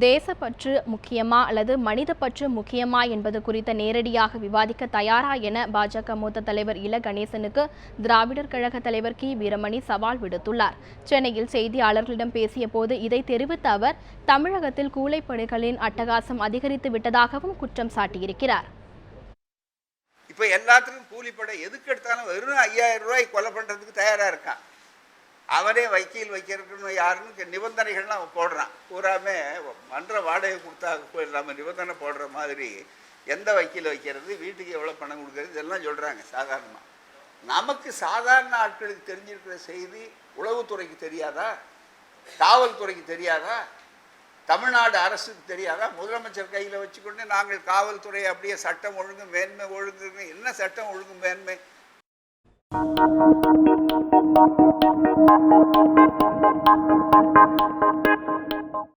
தேசப்பற்று முக்கியமா அல்லது மனிதப்பற்று முக்கியமா என்பது குறித்த நேரடியாக விவாதிக்க தயாரா என பாஜக மூத்த தலைவர் இல கணேசனுக்கு திராவிடர் கழக தலைவர் கி வீரமணி சவால் விடுத்துள்ளார். சென்னையில் செய்தியாளர்களிடம் பேசிய போது இதை தெரிவித்த அவர், தமிழகத்தில் கூலிப்பணிகளின் அட்டகாசம் அதிகரித்து விட்டதாகவும் குற்றம் சாட்டியிருக்கிறார். இப்ப எல்லாத்துக்கும் கூலிப்படை எதுக்கு எடுத்தாலும் வெறும் 5000 ரூபாய் கொலை பண்றதுக்கு தயாரா இருக்கான். அவனே வக்கீல் வைக்கிறதுன்னு யாருன்னு நிபந்தனைகள்லாம் அவன் போடுறான். பூராமே மன்ற வாடகை கொடுத்தா நம்ம நிபந்தனை போடுற மாதிரி எந்த வக்கீல் வைக்கிறது, வீட்டுக்கு எவ்வளோ பணம் கொடுக்கறது, இதெல்லாம் சொல்கிறாங்க சாதாரணமாக. நமக்கு சாதாரண ஆட்களுக்கு தெரிஞ்சிருக்கிற செய்தி உளவுத்துறைக்கு தெரியாதா, காவல்துறைக்கு தெரியாதா, தமிழ்நாடு அரசுக்கு தெரியாதா? முதலமைச்சர் கையில் வச்சுக்கொண்டு நாங்கள் காவல்துறை அப்படியே சட்டம் ஒழுங்கு மேன்மை ஒழுங்குன்னு என்ன சட்டம் ஒழுங்கு மேன்மை?